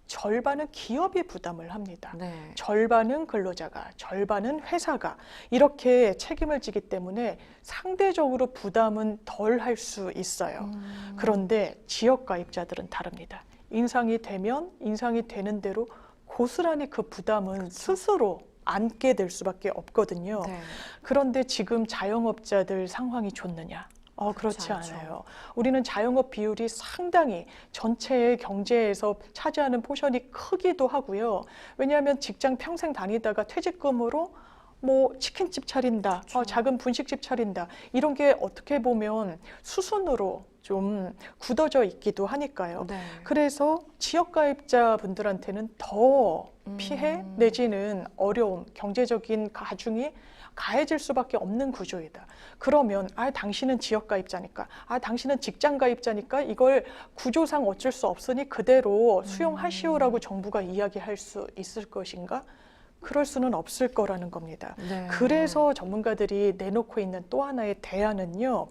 절반은 기업이 부담을 합니다. 네. 절반은 근로자가, 절반은 회사가 이렇게 책임을 지기 때문에 상대적으로 부담은 덜 할 수 있어요. 그런데 지역 가입자들은 다릅니다. 인상이 되는 대로 고스란히 그 부담은 스스로 안게 될 수밖에 없거든요. 네. 그런데 지금 자영업자들 상황이 좋느냐? 그렇지 않죠. 않아요. 우리는 자영업 비율이 상당히 전체의 경제에서 차지하는 포션이 크기도 하고요. 왜냐하면 직장 평생 다니다가 퇴직금으로 뭐 치킨집 차린다, 그렇죠. 작은 분식집 차린다 이런 게 어떻게 보면 수순으로 좀 굳어져 있기도 하니까요. 네. 그래서 지역가입자분들한테는 더 피해 내지는 어려움, 경제적인 가중이 가해질 수밖에 없는 구조이다. 그러면 당신은 지역가입자니까, 당신은 직장가입자니까 이걸 구조상 어쩔 수 없으니 그대로 수용하시오라고 정부가 이야기할 수 있을 것인가? 그럴 수는 없을 거라는 겁니다. 네. 그래서 전문가들이 내놓고 있는 또 하나의 대안은요.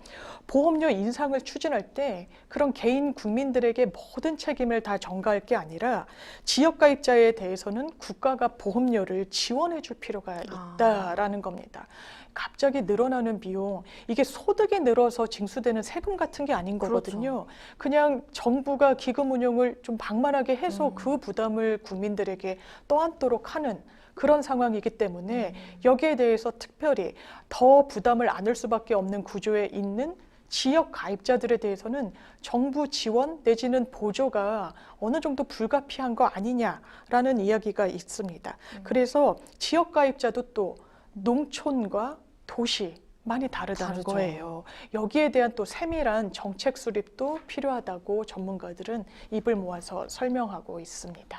보험료 인상을 추진할 때 그런 개인 국민들에게 모든 책임을 다 전가할 게 아니라 지역가입자에 대해서는 국가가 보험료를 지원해 줄 필요가 있다라는 겁니다. 갑자기 늘어나는 비용, 이게 소득이 늘어서 징수되는 세금 같은 게 아닌 거거든요. 그냥 정부가 기금 운용을 좀 방만하게 해서 그 부담을 국민들에게 떠안도록 하는 그런 상황이기 때문에 여기에 대해서 특별히 더 부담을 안을 수밖에 없는 구조에 있는 지역 가입자들에 대해서는 정부 지원 내지는 보조가 어느 정도 불가피한 거 아니냐라는 이야기가 있습니다. 그래서 지역 가입자도 또 농촌과 도시 많이 다르다는 다르죠. 거예요. 여기에 대한 또 세밀한 정책 수립도 필요하다고 전문가들은 입을 모아서 설명하고 있습니다.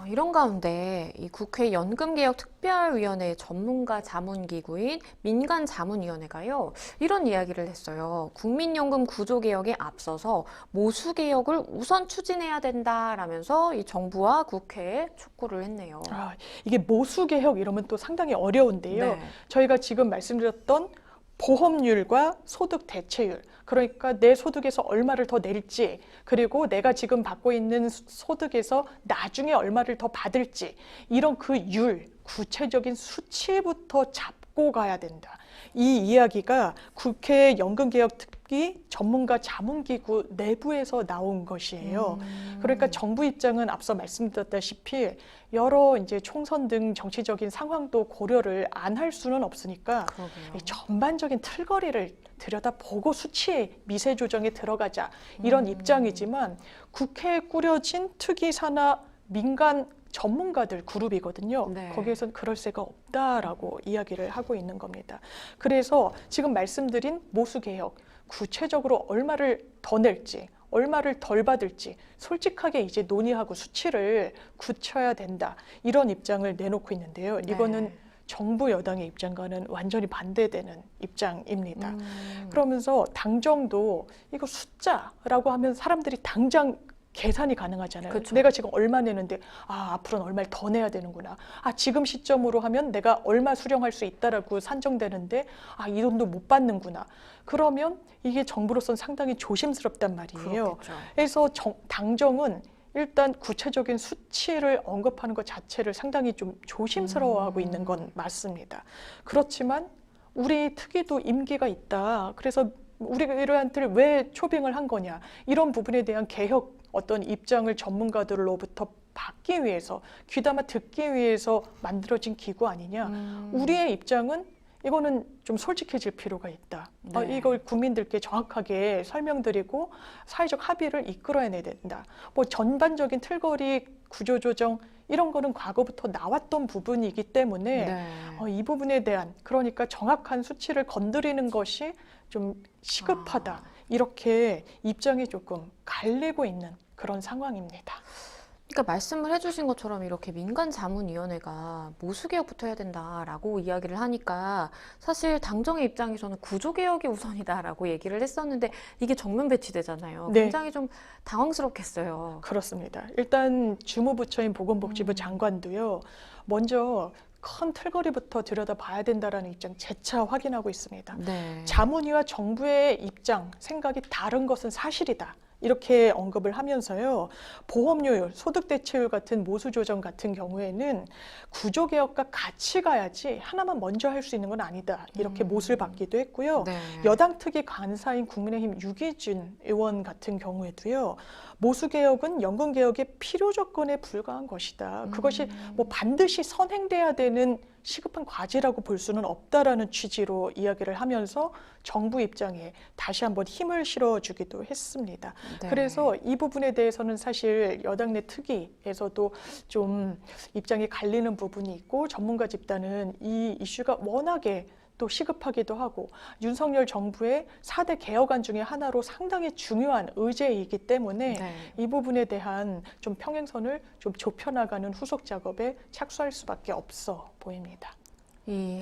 이런 가운데 이 국회 연금개혁특별위원회 전문가 자문기구인 민간자문위원회가요, 이런 이야기를 했어요. 국민연금 구조개혁에 앞서서 모수개혁을 우선 추진해야 된다라면서 이 정부와 국회에 촉구를 했네요. 이게 모수개혁 이러면 또 상당히 어려운데요. 네. 저희가 지금 말씀드렸던 보험률과 소득 대체율, 그러니까 내 소득에서 얼마를 더 낼지, 그리고 내가 지금 받고 있는 소득에서 나중에 얼마를 더 받을지, 이런 그 율, 구체적인 수치부터 잡고 가야 된다. 이 이야기가 국회 연금개혁특위 전문가 자문기구 내부에서 나온 것이에요. 그러니까 정부 입장은 앞서 말씀드렸다시피 여러 이제 총선 등 정치적인 상황도 고려를 안 할 수는 없으니까 그러게요. 이 전반적인 틀거리를 들여다보고 수치 미세 조정에 들어가자 이런 입장이지만 국회에 꾸려진 특위 산하 민간 전문가들 그룹이거든요. 네. 거기에서는 그럴 새가 없다라고 이야기를 하고 있는 겁니다. 그래서 지금 말씀드린 모수개혁, 구체적으로 얼마를 더 낼지, 얼마를 덜 받을지 솔직하게 이제 논의하고 수치를 굳혀야 된다. 이런 입장을 내놓고 있는데요. 이거는 네. 정부 여당의 입장과는 완전히 반대되는 입장입니다. 그러면서 당정도 이거 숫자라고 하면 사람들이 당장 계산이 가능하잖아요. 그쵸. 내가 지금 얼마 내는데 앞으로는 얼마를 더 내야 되는구나. 지금 시점으로 하면 내가 얼마 수령할 수 있다라고 산정되는데 이 돈도 못 받는구나. 그러면 이게 정부로서는 상당히 조심스럽단 말이에요. 그렇겠죠. 그래서 당정은 일단 구체적인 수치를 언급하는 것 자체를 상당히 좀 조심스러워하고 있는 건 맞습니다. 그렇지만 우리 특위도 임기가 있다. 그래서 우리가 이러한 틀을 왜 초빙을 한 거냐. 이런 부분에 대한 개혁 어떤 입장을 전문가들로부터 받기 위해서, 귀담아 듣기 위해서 만들어진 기구 아니냐. 우리의 입장은 이거는 좀 솔직해질 필요가 있다. 네. 이걸 국민들께 정확하게 설명드리고 사회적 합의를 이끌어내야 된다. 뭐 전반적인 틀거리 구조조정 이런 거는 과거부터 나왔던 부분이기 때문에 네. 이 부분에 대한 그러니까 정확한 수치를 건드리는 것이 좀 시급하다. 이렇게 입장이 조금 갈리고 있는 그런 상황입니다. 그러니까 말씀을 해주신 것처럼 이렇게 민간자문위원회가 모수개혁부터 해야 된다라고 이야기를 하니까 사실 당정의 입장에서는 구조개혁이 우선이다라고 얘기를 했었는데 이게 정면 배치되잖아요. 네. 굉장히 좀 당황스럽겠어요. 그렇습니다. 일단 주무부처인 보건복지부 장관도요. 먼저 큰 틀거리부터 들여다봐야 된다라는 입장 재차 확인하고 있습니다. 네. 자문위와 정부의 입장, 생각이 다른 것은 사실이다. 이렇게 언급을 하면서요. 보험료율, 소득대체율 같은 모수조정 같은 경우에는 구조개혁과 같이 가야지 하나만 먼저 할 수 있는 건 아니다. 이렇게 못을 받기도 했고요. 네. 여당 특위 간사인 국민의힘 유기준 의원 같은 경우에도요. 모수개혁은 연금개혁의 필요 조건에 불과한 것이다. 그것이 뭐 반드시 선행돼야 되는 시급한 과제라고 볼 수는 없다라는 취지로 이야기를 하면서 정부 입장에 다시 한번 힘을 실어주기도 했습니다. 네. 그래서 이 부분에 대해서는 사실 여당 내 특위에서도 좀 입장이 갈리는 부분이 있고 전문가 집단은 이 이슈가 워낙에 또 시급하기도 하고 윤석열 정부의 4대 개혁안 중에 하나로 상당히 중요한 의제이기 때문에 네. 이 부분에 대한 좀 평행선을 좀 좁혀나가는 후속 작업에 착수할 수밖에 없어 보입니다.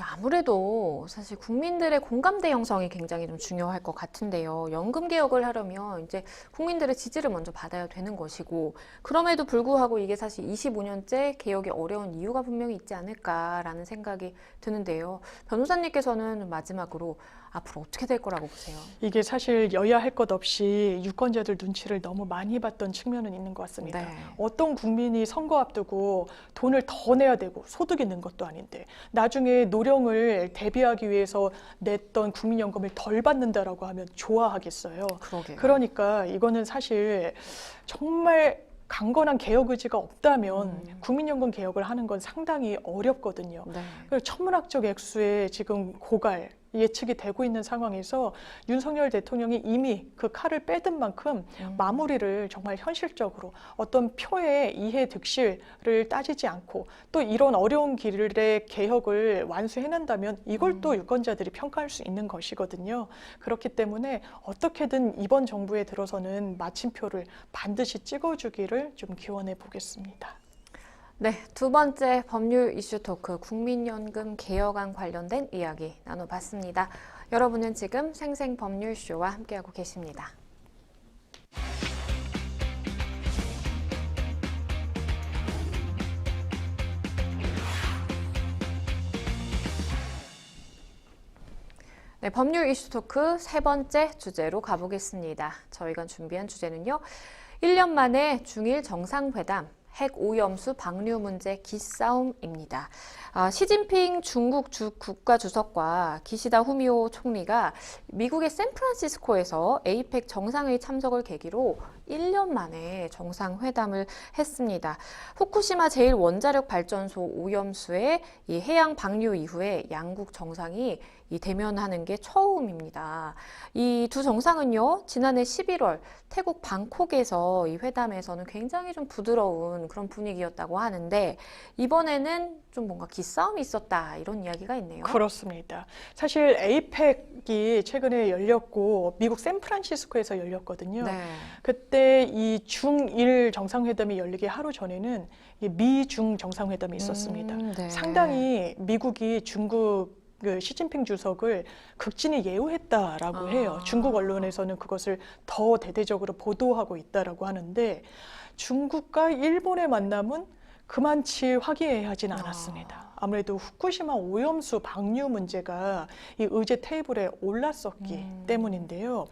아무래도 사실 국민들의 공감대 형성이 굉장히 좀 중요할 것 같은데요. 연금 개혁을 하려면 이제 국민들의 지지를 먼저 받아야 되는 것이고, 그럼에도 불구하고 이게 사실 25년째 개혁이 어려운 이유가 분명히 있지 않을까라는 생각이 드는데요. 변호사님께서는 마지막으로 앞으로 어떻게 될 거라고 보세요? 이게 사실 여야 할 것 없이 유권자들 눈치를 너무 많이 봤던 측면은 있는 것 같습니다. 네. 어떤 국민이 선거 앞두고 돈을 더 내야 되고 소득이 는 것도 아닌데 나중에 노령을 대비하기 위해서 냈던 국민연금을 덜 받는다라고 하면 좋아하겠어요. 그러게요. 그러니까 이거는 사실 정말 강건한 개혁 의지가 없다면 국민연금 개혁을 하는 건 상당히 어렵거든요. 네. 그리고 천문학적 액수의 지금 고갈 예측이 되고 있는 상황에서 윤석열 대통령이 이미 그 칼을 빼든 만큼 마무리를 정말 현실적으로 어떤 표의 이해 득실을 따지지 않고 또 이런 어려운 길의 개혁을 완수해낸다면 이걸 또 유권자들이 평가할 수 있는 것이거든요. 그렇기 때문에 어떻게든 이번 정부에 들어서는 마침표를 반드시 찍어주기를 좀 기원해 보겠습니다. 네, 두 번째 법률 이슈 토크 국민연금 개혁안 관련된 이야기 나눠봤습니다. 여러분은 지금 생생법률쇼와 함께하고 계십니다. 네, 법률 이슈 토크 세 번째 주제로 가보겠습니다. 저희가 준비한 주제는요. 1년 만에 중일 정상회담. 핵 오염수 방류 문제 기싸움입니다. 시진핑 중국 국가주석과 기시다 후미오 총리가 미국의 샌프란시스코에서 에이펙 정상회의 참석을 계기로 1년 만에 정상회담을 했습니다. 후쿠시마 제1원자력발전소 오염수의 이 해양 방류 이후에 양국 정상이 대면하는 게 처음입니다. 이 두 정상은요, 지난해 11월 태국 방콕에서 이 회담에서는 굉장히 좀 부드러운 그런 분위기였다고 하는데 이번에는 좀 뭔가 기싸움이 있었다 이런 이야기가 있네요. 그렇습니다. 사실 에이펙이 최근에 열렸고 미국 샌프란시스코에서 열렸거든요. 네. 그때 이 중일 정상회담이 열리기 하루 전에는 이 미중 정상회담이 있었습니다. 네. 상당히 미국이 중국 그 시진핑 주석을 극진히 예우했다라고 해요. 중국 언론에서는 그것을 더 대대적으로 보도하고 있다라고 하는데 중국과 일본의 만남은 그만치 화기애애하진 않았습니다. 아무래도 후쿠시마 오염수 방류 문제가 이 의제 테이블에 올랐었기 때문인데요.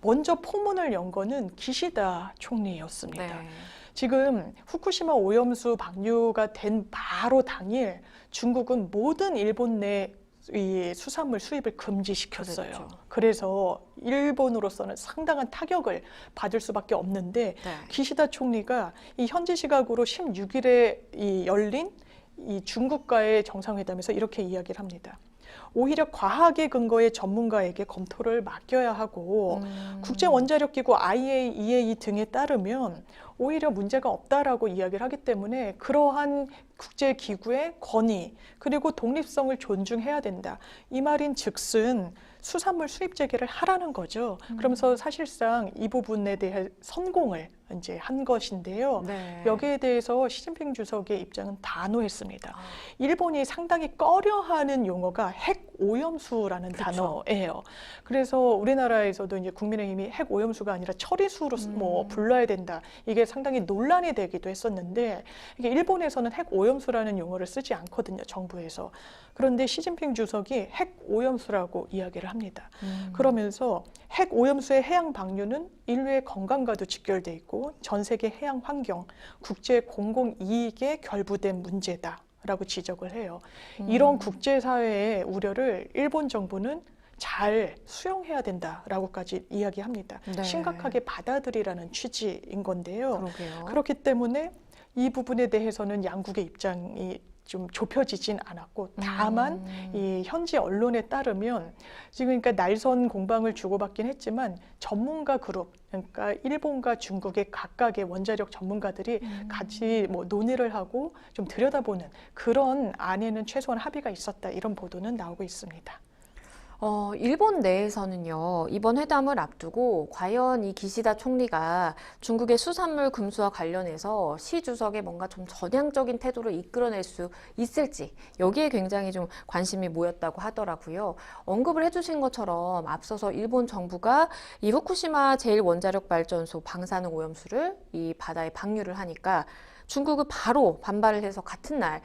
먼저 포문을 연 거는 기시다 총리였습니다. 네. 지금 후쿠시마 오염수 방류가 된 바로 당일 중국은 모든 일본 내 이 수산물 수입을 금지시켰어요. 그랬죠. 그래서 일본으로서는 상당한 타격을 받을 수밖에 없는데 네. 기시다 총리가 이 현지 시각으로 16일에 이 열린 이 중국과의 정상회담에서 이렇게 이야기를 합니다. 오히려 과학에 근거의 전문가에게 검토를 맡겨야 하고 국제원자력기구 IAEA 등에 따르면 오히려 문제가 없다라고 이야기를 하기 때문에 그러한 국제기구의 권위 그리고 독립성을 존중해야 된다. 이 말인 즉슨 수산물 수입 재개를 하라는 거죠. 그러면서 사실상 이 부분에 대해 선공을 이제 한 것인데요. 네. 여기에 대해서 시진핑 주석의 입장은 단호했습니다. 일본이 상당히 꺼려하는 용어가 핵 오염수라는 그렇죠. 단어예요. 그래서 우리나라에서도 이제 국민의힘이 핵 오염수가 아니라 처리수로 뭐 불러야 된다. 이게 상당히 논란이 되기도 했었는데 이게 일본에서는 핵 오염수라는 용어를 쓰지 않거든요. 정부에서. 그런데 시진핑 주석이 핵 오염수라고 이야기를 합니다. 그러면서 핵 오염수의 해양 방류는 인류의 건강과도 직결돼 있고 전 세계 해양 환경, 국제 공공 이익에 결부된 문제다라고 지적을 해요. 이런 국제사회의 우려를 일본 정부는 잘 수용해야 된다라고까지 이야기합니다. 네. 심각하게 받아들이라는 취지인 건데요. 그러게요. 그렇기 때문에 이 부분에 대해서는 양국의 입장이 좀 좁혀지진 않았고 다만 이 현지 언론에 따르면 지금 그러니까 날선 공방을 주고받긴 했지만 전문가 그룹 그러니까 일본과 중국의 각각의 원자력 전문가들이 같이 뭐 논의를 하고 좀 들여다보는 그런 안에는 최소한 합의가 있었다 이런 보도는 나오고 있습니다. 일본 내에서는요, 이번 회담을 앞두고 과연 이 기시다 총리가 중국의 수산물 금수와 관련해서 시 주석의 뭔가 좀 전향적인 태도를 이끌어낼 수 있을지 여기에 굉장히 좀 관심이 모였다고 하더라고요. 언급을 해주신 것처럼 앞서서 일본 정부가 이 후쿠시마 제1원자력발전소 방사능 오염수를 이 바다에 방류를 하니까 중국은 바로 반발을 해서 같은 날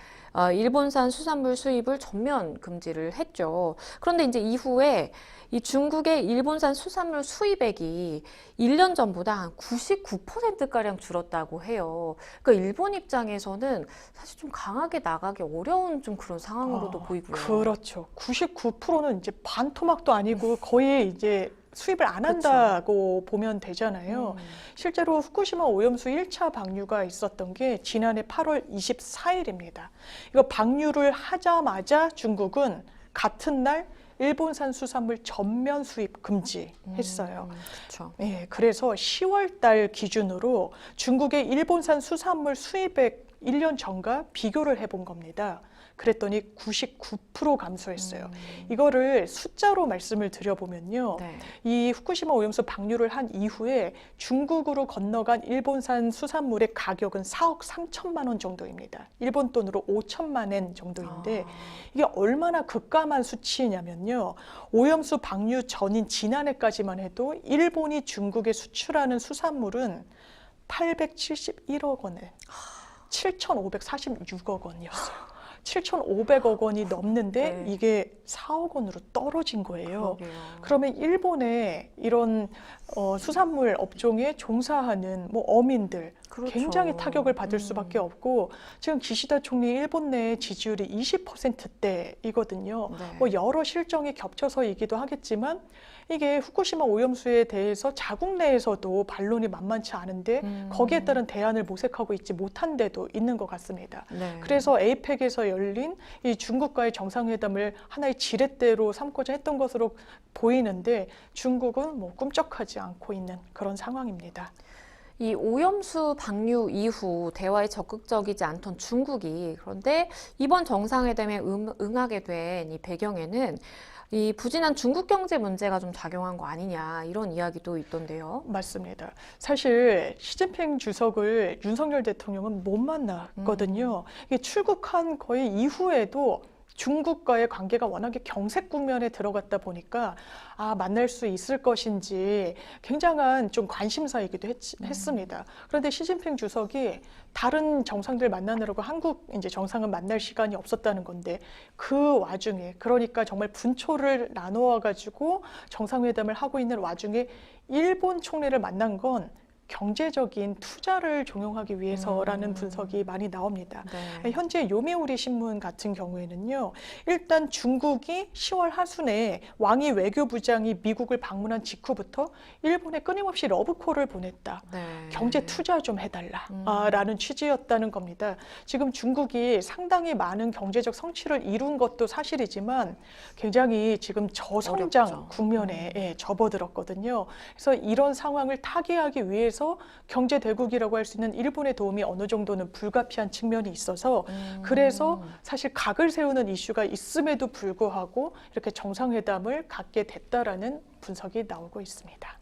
일본산 수산물 수입을 전면 금지를 했죠. 그런데 이제 이후에 이 중국의 일본산 수산물 수입액이 1년 전보다 한 99%가량 줄었다고 해요. 그러니까 일본 입장에서는 사실 좀 강하게 나가기 어려운 좀 그런 상황으로도 보이고요. 그렇죠. 99%는 이제 반토막도 아니고 거의 이제 수입을 안 그쵸. 한다고 보면 되잖아요. 실제로 후쿠시마 오염수 1차 방류가 있었던 게 지난해 8월 24일입니다. 이거 방류를 하자마자 중국은 같은 날 일본산 수산물 전면 수입 금지했어요. 그렇죠. 예, 그래서 10월 달 기준으로 중국의 일본산 수산물 수입액 1년 전과 비교를 해본 겁니다. 그랬더니 99% 감소했어요. 이거를 숫자로 말씀을 드려보면요. 네. 이 후쿠시마 오염수 방류를 한 이후에 중국으로 건너간 일본산 수산물의 가격은 4억 3천만 원 정도입니다. 일본 돈으로 5천만 엔 정도인데 이게 얼마나 급감한 수치냐면요. 오염수 방류 전인 지난해까지만 해도 일본이 중국에 수출하는 수산물은 871억 원에 7,546억 원이었어요. 7,500억 원이 넘는데 네. 이게 4억 원으로 떨어진 거예요. 그러게요. 그러면 일본의 이런 수산물 업종에 종사하는 뭐 어민들 그렇죠. 굉장히 타격을 받을 수밖에 없고 지금 기시다 총리 일본 내 지지율이 20%대이거든요. 네. 뭐 여러 실정이 겹쳐서이기도 하겠지만 이게 후쿠시마 오염수에 대해서 자국 내에서도 반론이 만만치 않은데 거기에 따른 대안을 모색하고 있지 못한 데도 있는 것 같습니다. 네. 그래서 에이펙에서 열린 이 중국과의 정상회담을 하나의 지렛대로 삼고자 했던 것으로 보이는데 중국은 뭐 꿈쩍하지 않고 있는 그런 상황입니다. 이 오염수 방류 이후 대화에 적극적이지 않던 중국이 그런데 이번 정상회담에 응하게 된 이 배경에는 이 부진한 중국 경제 문제가 좀 작용한 거 아니냐 이런 이야기도 있던데요. 맞습니다. 사실 시진핑 주석을 윤석열 대통령은 못 만났거든요. 이게 출국한 거의 이후에도 중국과의 관계가 워낙에 경색 국면에 들어갔다 보니까 만날 수 있을 것인지 굉장한 좀 관심사이기도 했습니다. 그런데 시진핑 주석이 다른 정상들 만나느라고 한국 이제 정상은 만날 시간이 없었다는 건데 그 와중에 그러니까 정말 분초를 나누어 가지고 정상회담을 하고 있는 와중에 일본 총리를 만난 건 경제적인 투자를 종용하기 위해서라는 분석이 많이 나옵니다. 네. 현재 요미우리 신문 같은 경우에는요. 일단 중국이 10월 하순에 왕이 외교부장이 미국을 방문한 직후부터 일본에 끊임없이 러브콜을 보냈다. 네. 경제 투자 좀 해달라라는 취지였다는 겁니다. 지금 중국이 상당히 많은 경제적 성취를 이룬 것도 사실이지만 굉장히 지금 저성장 어렵죠. 국면에 접어들었거든요. 그래서 이런 상황을 타개하기 위해서 경제 대국이라고 할 수 있는 일본의 도움이 어느 정도는 불가피한 측면이 있어서 그래서 사실 각을 세우는 이슈가 있음에도 불구하고 이렇게 정상회담을 갖게 됐다라는 분석이 나오고 있습니다.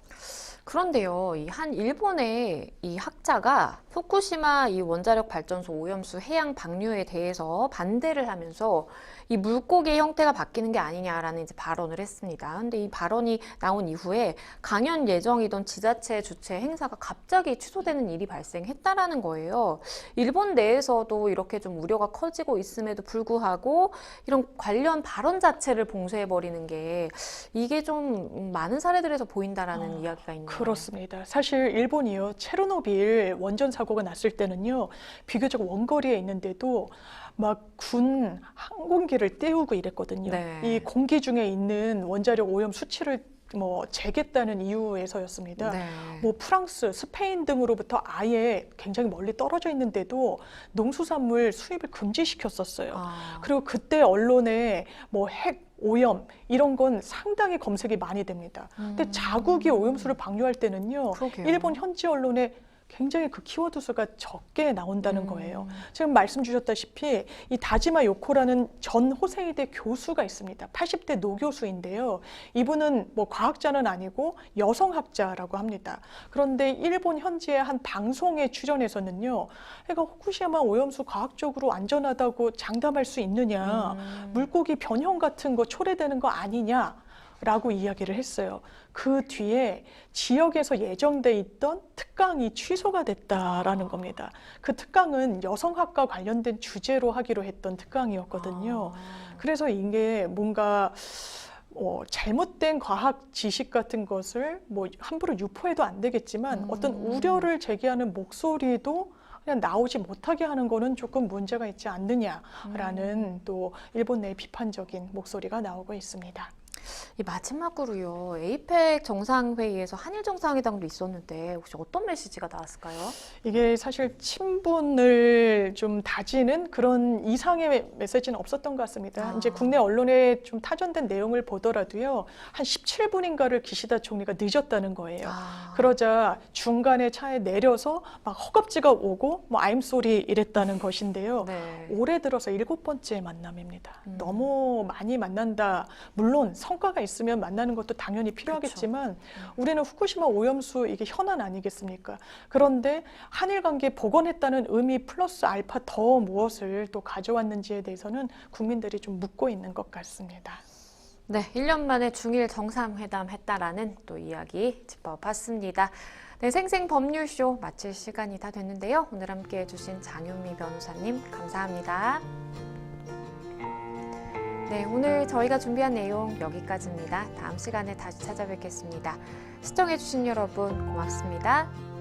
그런데요, 이 한 일본의 이 학자가 후쿠시마 이 원자력 발전소 오염수 해양 방류에 대해서 반대를 하면서 이 물고기의 형태가 바뀌는 게 아니냐라는 이제 발언을 했습니다. 근데 이 발언이 나온 이후에 강연 예정이던 지자체 주최 행사가 갑자기 취소되는 일이 발생했다라는 거예요. 일본 내에서도 이렇게 좀 우려가 커지고 있음에도 불구하고 이런 관련 발언 자체를 봉쇄해버리는 게 이게 좀 많은 사례들에서 보인다라는 이야기가 있네요. 그렇습니다. 사실 일본이요. 체르노빌 원전 사고가 났을 때는요. 비교적 원거리에 있는데도 막 군 항공기를 떼우고 이랬거든요. 네. 이 공기 중에 있는 원자력 오염 수치를 뭐 재겠다는 이유에서였습니다. 네. 뭐 프랑스, 스페인 등으로부터 아예 굉장히 멀리 떨어져 있는데도 농수산물 수입을 금지시켰었어요. 그리고 그때 언론에 뭐 핵 오염 이런 건 상당히 검색이 많이 됩니다. 근데 자국이 오염수를 방류할 때는요. 그러게요. 일본 현지 언론에 굉장히 그 키워드 수가 적게 나온다는 거예요. 지금 말씀 주셨다시피 이 다지마 요코라는 전 호세이대 교수가 있습니다. 80대 노교수인데요. 이분은 뭐 과학자는 아니고 여성학자라고 합니다. 그런데 일본 현지의 한 방송에 출연해서는요. 그러니까 후쿠시마 오염수 과학적으로 안전하다고 장담할 수 있느냐. 물고기 변형 같은 거 초래되는 거 아니냐. 라고 이야기를 했어요. 그 뒤에 지역에서 예정돼 있던 특강이 취소가 됐다라는 겁니다. 그 특강은 여성학과 관련된 주제로 하기로 했던 특강이었거든요. 그래서 이게 뭔가 잘못된 과학 지식 같은 것을 뭐 함부로 유포해도 안 되겠지만 어떤 우려를 제기하는 목소리도 그냥 나오지 못하게 하는 거는 조금 문제가 있지 않느냐라는 또 일본 내 비판적인 목소리가 나오고 있습니다. 이 마지막으로요. 에이펙 정상회의에서 한일 정상회담도 있었는데 혹시 어떤 메시지가 나왔을까요? 이게 사실 친분을 좀 다지는 그런 이상의 메시지는 없었던 것 같습니다. 아. 이제 국내 언론에 좀 타전된 내용을 보더라도요. 한 17분인가를 기시다 총리가 늦었다는 거예요. 아. 그러자 중간에 차에 내려서 막 허겁지겁 오고 뭐 I'm sorry 이랬다는 것인데요. 네. 올해 들어서 7번째 만남입니다. 음. 너무 많이 만난다. 물론 성과가 있으면 만나는 것도 당연히 필요하겠지만 우리는 후쿠시마 오염수 이게 현안 아니겠습니까? 그런데 한일 관계 복원했다는 의미 플러스 알파 더 무엇을 또 가져왔는지에 대해서는 국민들이 좀 묻고 있는 것 같습니다. 네, 1년 만에 중일 정상회담 했다라는 또 이야기 짚어봤습니다. 네, 생생법률쇼 마칠 시간이 다 됐는데요. 오늘 함께 해주신 장윤미 변호사님 감사합니다. 네, 오늘 저희가 준비한 내용 여기까지입니다. 다음 시간에 다시 찾아뵙겠습니다. 시청해주신 여러분 고맙습니다.